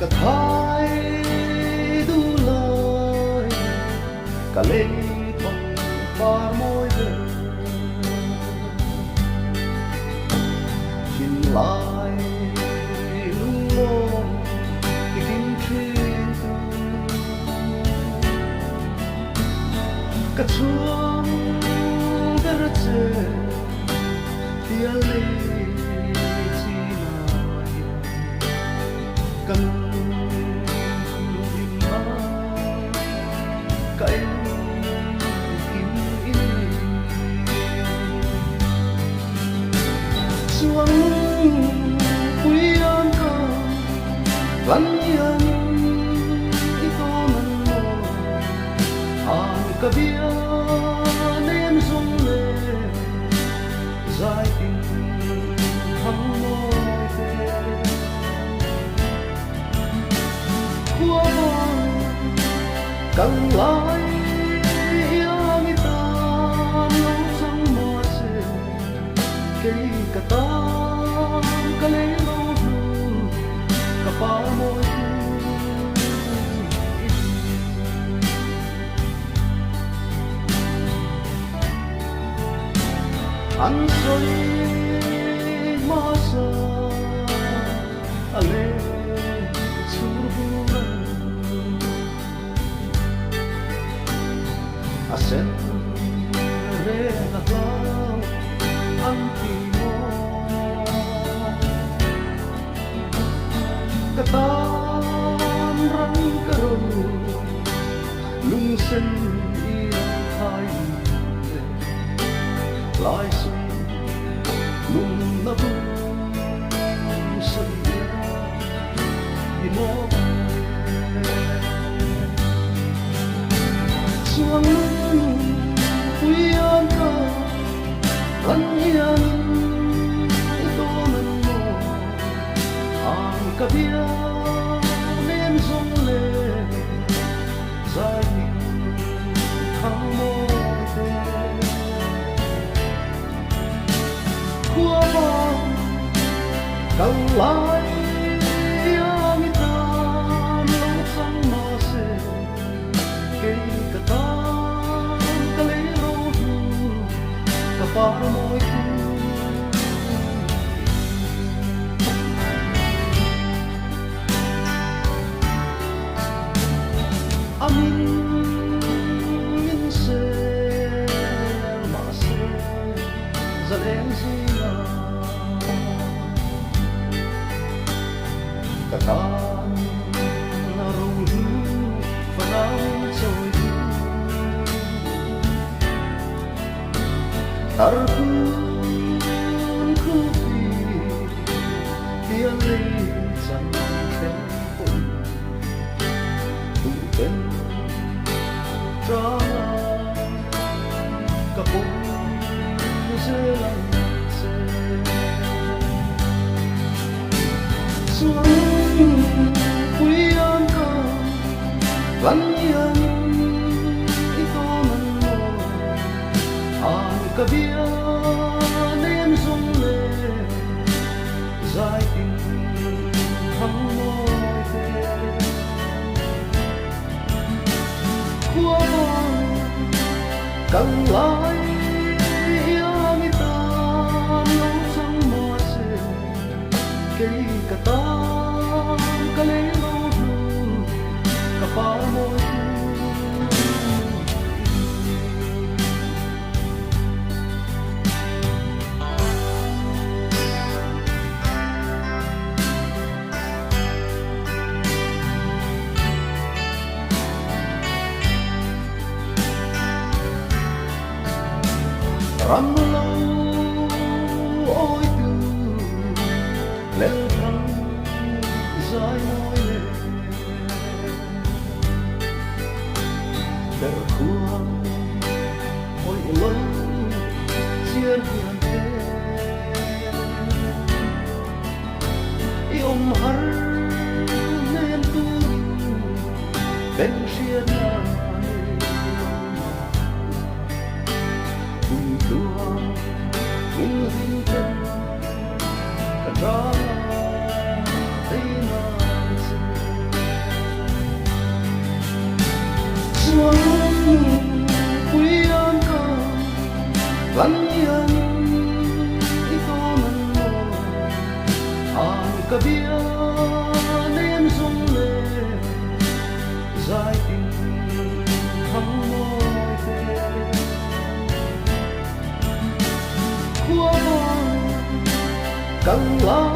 cả thái du lời cả lê thong pha môi về nhìn lại lung lông thì kim chuyên cả chuông đã rất dễ thì lấy chi mai cần tìm mai cái kim in xuống quý an cơ lăn yên ito man mo ang kabia nên dung lệ dài tình thắm môi về khua vang càng lại yang ita lâu sang mùa sẽ cây cả tam cả lê lâu cả ba môi anh rồi masa ale surbulan asen renatlau antimo ketam rang karu lung sen ia hai lại xuân lung nấp sân đi mô xuân quý an cơ lăn yên tô mình mô hàng cà bia nên dung lệ dài tình thăng mô khua vang càng lại yang ita lâu sang mà sẽ cây cả tam cả lấy lâu cả ba môi amin min se mà se giờ em gì cả tan là rung rung và nắng trôi tar kun kupi dia lấy chẳng tên phun tu tên ra cả bốn dễ lắm xuống quý an cơ lăn yên ito man mo ang kabia nên dung lệ dài tình thắm môi về khua vang càng lại yang ita lâu sang mùa sẽ cây cả tam cả lê lâu cả ba môi rắn lâu ôi từ lên thăng dài môi lên đỡ khuôn ôi lâu chiên hiền thế yêu har nên tu bên chiên ra thấy nào 更冷。